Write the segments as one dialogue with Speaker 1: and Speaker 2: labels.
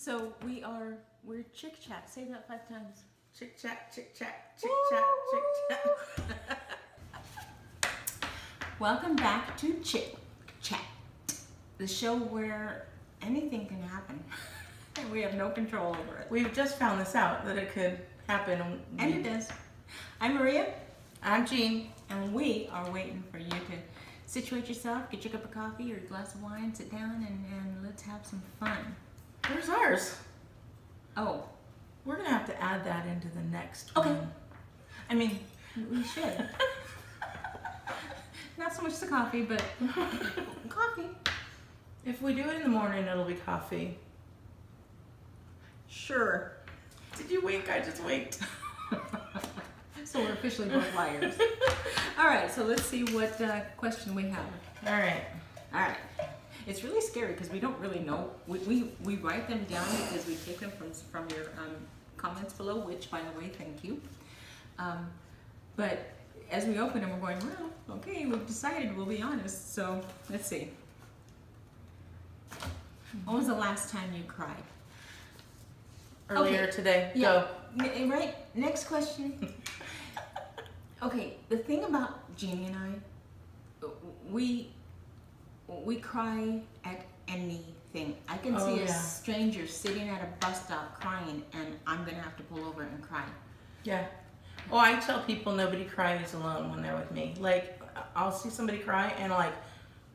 Speaker 1: So we're ChicChat. Say that 5 times.
Speaker 2: ChicChat, ChicChat, ChicChat, ChicChat.
Speaker 1: Welcome back to ChicChat, the show where anything can happen and we have no control over it.
Speaker 2: We've just found this out, that it could happen.
Speaker 1: And it does. I'm Maria.
Speaker 2: I'm Jean.
Speaker 1: And we are waiting for you to situate yourself, get your cup of coffee or a glass of wine, sit down, and let's have some fun.
Speaker 2: Where's ours?
Speaker 1: Oh,
Speaker 2: We're going to have to add that into the next
Speaker 1: okay.
Speaker 2: one.
Speaker 1: I mean, we should. Not so much the coffee, but coffee.
Speaker 2: If we do it in the morning, it'll be coffee.
Speaker 1: Sure.
Speaker 2: Did you wink? I just winked.
Speaker 1: So we're officially both liars. All right, so let's see what question we have.
Speaker 2: All right.
Speaker 1: All right. It's really scary because we don't really know. We write them down because we take them from your comments below, which, by the way, thank you. But as we open them, we're going, well, okay, we've decided, we'll be honest. So let's see. When was the last time you cried?
Speaker 2: Earlier today.
Speaker 1: Yeah. Go. Right. Next question. Okay, the thing about Jeannie and I, we cry at anything. I can see a stranger sitting at a bus stop crying, and I'm gonna have to pull over and cry.
Speaker 2: Yeah. Well, I tell people nobody cries alone when they're with me. Like, I'll see somebody cry and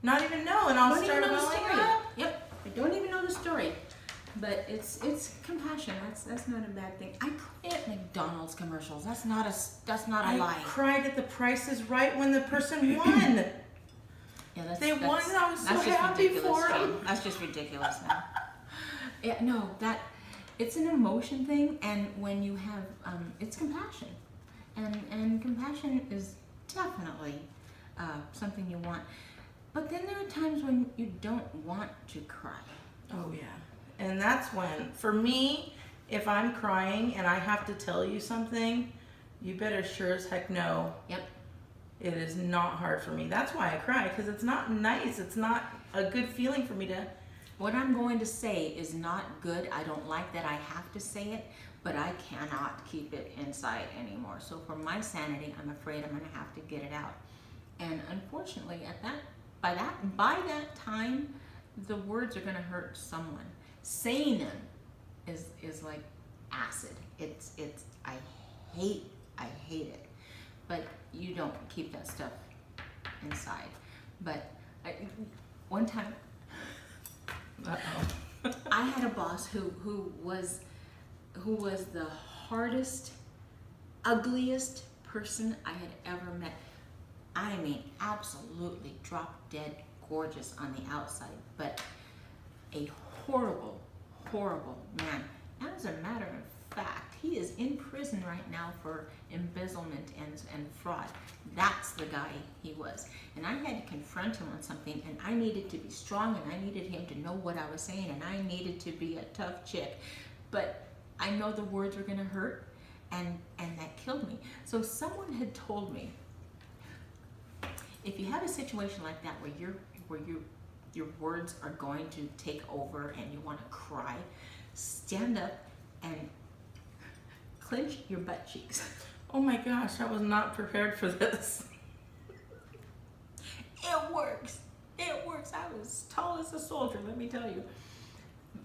Speaker 2: not even know, and I'll start welling up.
Speaker 1: Yep. I don't even know the story. But it's compassion. That's not a bad thing. I cry at McDonald's commercials. That's not a lie.
Speaker 2: I cried at The Price is Right when the person won.
Speaker 1: Yeah,
Speaker 2: they won, and I was so happy for them.
Speaker 1: That's just ridiculous now. Yeah, no, it's an emotion thing, and when you have, it's compassion, and compassion is definitely something you want. But then there are times when you don't want to cry.
Speaker 2: Oh yeah. And that's when, for me, if I'm crying and I have to tell you something, you better sure as heck know.
Speaker 1: Yep.
Speaker 2: It is not hard for me. That's why I cry, because it's not nice. It's not a good feeling for me to...
Speaker 1: What I'm going to say is not good. I don't like that I have to say it, but I cannot keep it inside anymore. So for my sanity, I'm afraid I'm going to have to get it out. And unfortunately, by that time, the words are going to hurt someone. Saying them is like acid. I hate it. But you don't keep that stuff inside. But one time, I had a boss who was the hardest, ugliest person I had ever met. I mean, absolutely drop dead gorgeous on the outside, but a horrible, horrible man. As a matter of fact, he is in prison right now for embezzlement and fraud. That's the guy he was. And I had to confront him on something, and I needed to be strong, and I needed him to know what I was saying, and I needed to be a tough chick. But I know the words were gonna hurt, and that killed me. So someone had told me, if you have a situation like that where your words are going to take over and you want to cry, stand up and clench your butt cheeks.
Speaker 2: Oh my gosh, I was not prepared for this.
Speaker 1: It works. It works. I was tall as a soldier, let me tell you.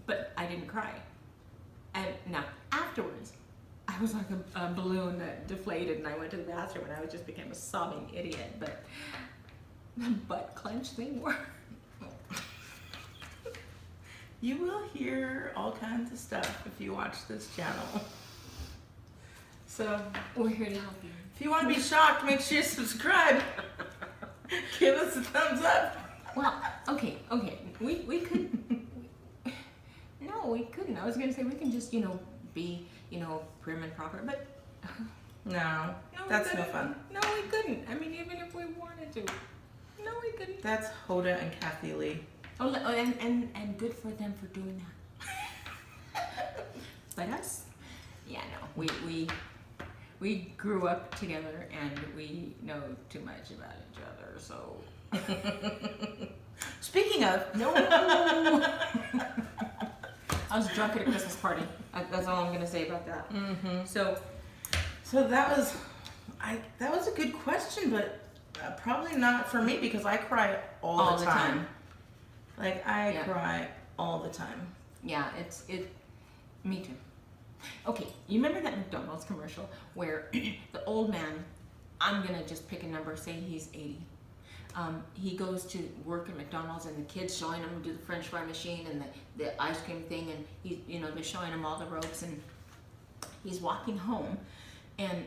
Speaker 1: But I didn't cry. And now, afterwards, I was like a balloon that deflated, and I went to the bathroom, and I just became a sobbing idiot. But the butt clench thing worked.
Speaker 2: You will hear all kinds of stuff if you watch this channel. So,
Speaker 1: we're here to help you.
Speaker 2: If you want to be shocked, make sure you subscribe. Give us a thumbs up.
Speaker 1: Well, okay. We could... No, we couldn't. I was going to say we can just, be, prim and proper, but...
Speaker 2: No, that's no fun.
Speaker 1: No, we couldn't. I mean, even if we wanted to. No, we couldn't.
Speaker 2: That's Hoda and Kathy Lee.
Speaker 1: Oh, and good for them for doing that. But us, yeah, no, we grew up together and we know too much about each other. So,
Speaker 2: speaking of,
Speaker 1: no, I was drunk at a Christmas party. That's all I'm gonna say about that.
Speaker 2: Mm-hmm.
Speaker 1: So
Speaker 2: that was a good question, but probably not for me because I cry all the time. Like I cry all the time.
Speaker 1: Yeah, me too. Okay, you remember that McDonald's commercial where the old man, I'm gonna just pick a number, say he's 80. He goes to work at McDonald's and the kids showing him do the French fry machine and the ice cream thing, and they're showing him all the ropes, and he's walking home, and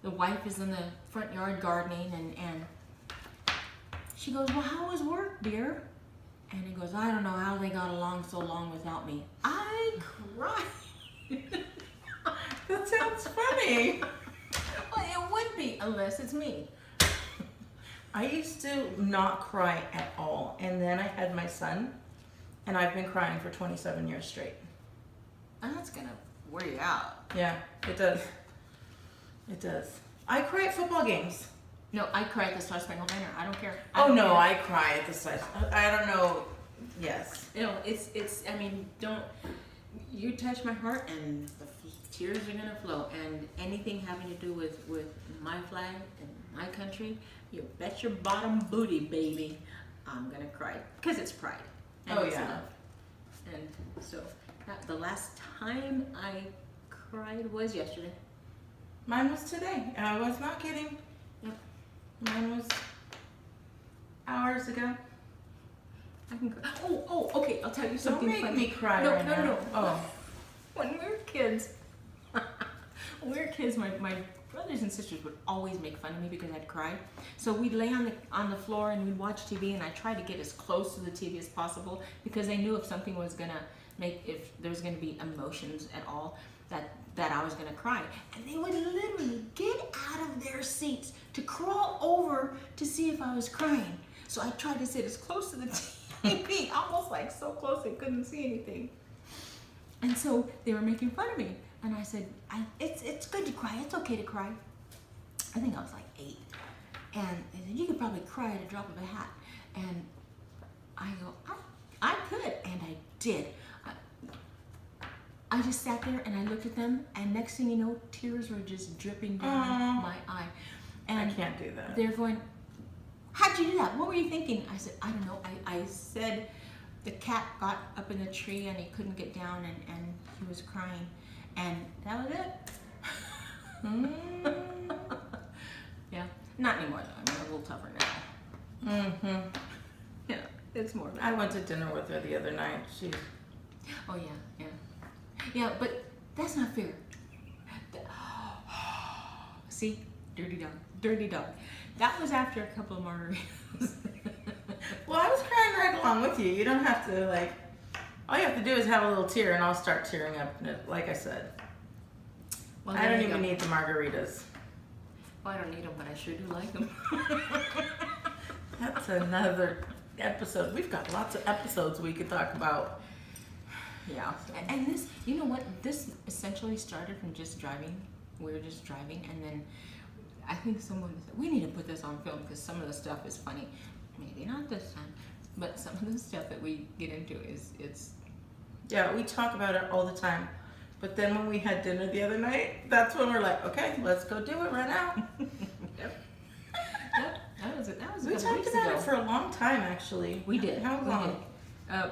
Speaker 1: the wife is in the front yard gardening, and she goes, well, how was work, dear? And he goes, I don't know how they got along so long without me. I cried.
Speaker 2: That sounds funny.
Speaker 1: Well, it would be, unless it's me.
Speaker 2: I used to not cry at all, and then I had my son, and I've been crying for 27 years straight.
Speaker 1: And that's gonna wear you out.
Speaker 2: Yeah, it does. It does. I cry at football games.
Speaker 1: No, I cry at the Star Spangled Banner. I don't care.
Speaker 2: I cry at the size. I don't know. Yes.
Speaker 1: It's. I mean, don't. You touch my heart, and the tears are gonna flow. And anything having to do with my flag and my country, you bet your bottom booty, baby, I'm gonna cry because it's pride. And it's love. And so the last time I cried was yesterday.
Speaker 2: Mine was today. I was not kidding.
Speaker 1: Yep.
Speaker 2: Mine was hours ago.
Speaker 1: I can cry. Oh, okay. I'll tell you something
Speaker 2: Don't make
Speaker 1: funny.
Speaker 2: me cry right now.
Speaker 1: No.
Speaker 2: Oh.
Speaker 1: When we were kids, my brothers and sisters would always make fun of me because I'd cry. So we'd lay on the floor and we'd watch TV, and I tried to get as close to the TV as possible because I knew if something was gonna if there was gonna be emotions at all, that I was gonna cry. And they would literally get out of their seats to crawl over to see if I was crying. So I tried to sit as close to the TV, almost like so close they couldn't see anything. And so they were making fun of me. And I said, it's good to cry. It's okay to cry. I think I was like 8. And they said, you could probably cry at a drop of a hat. And I go, I could. And I did. I just sat there and I looked at them. And next thing you know, tears were just dripping down my eye. And
Speaker 2: I can't do that.
Speaker 1: They're going, how'd you do that? What were you thinking? I said, I don't know. I said the cat got up in the tree and he couldn't get down and he was crying. And that was it. Yeah, not anymore though. I'm a little tougher now.
Speaker 2: Mm-hmm.
Speaker 1: Yeah, it's more.
Speaker 2: I went to dinner with her the other night.
Speaker 1: Oh yeah. But that's not fair. See, dirty dog. That was after a couple of margaritas.
Speaker 2: Well, I was crying right along with you. You don't have to all you have to do is have a little tear and I'll start tearing up. Like I said,
Speaker 1: Well,
Speaker 2: I don't even need the margaritas.
Speaker 1: Well, I don't need them, but I sure do like them.
Speaker 2: That's another episode. We've got lots of episodes we could talk about.
Speaker 1: Yeah. And this, you know what? This essentially started from just driving. We were just driving, and then I think someone said, we need to put this on film because some of the stuff is funny. Maybe not this time, but some of the stuff that we get into it's.
Speaker 2: Yeah, we talk about it all the time. But then when we had dinner the other night, that's when we're like, okay, let's go do it right now.
Speaker 1: Yep. That was
Speaker 2: We talked about it for a long time, actually.
Speaker 1: We did.
Speaker 2: How long?
Speaker 1: A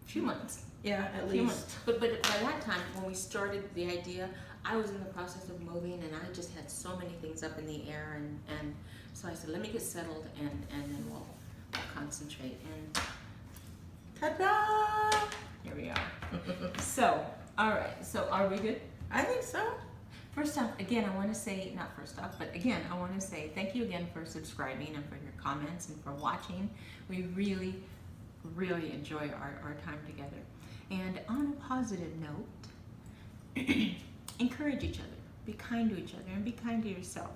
Speaker 1: few months.
Speaker 2: Yeah, at
Speaker 1: Few
Speaker 2: least.
Speaker 1: months. But by that time, when we started the idea, I was in the process of moving, and I just had so many things up in the air, and so I said, let me get settled, and then we'll concentrate. And
Speaker 2: ta-da!
Speaker 1: Here we are. So, all right. So, are we good?
Speaker 2: I think so.
Speaker 1: First off, again, I want to say, not first off, but again, I want to say thank you again for subscribing and for your comments and for watching. We really, really enjoy our time together. And on a positive note, encourage each other, be kind to each other, and be kind to yourself.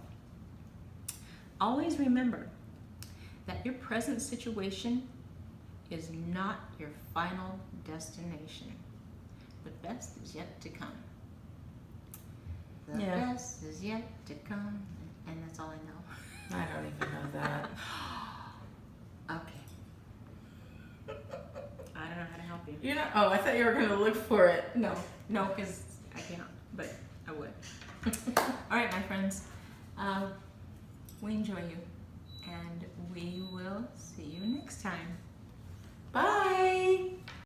Speaker 1: Always remember that your present situation is not your final destination. The best is yet to come. The best is yet to come, and that's all I know.
Speaker 2: I don't even know that.
Speaker 1: Okay. I don't know how to help you.
Speaker 2: You're not. Oh, I thought you were gonna look for it.
Speaker 1: No, because I can't, but I would. All right, my friends. We enjoy you, and we will see you next time.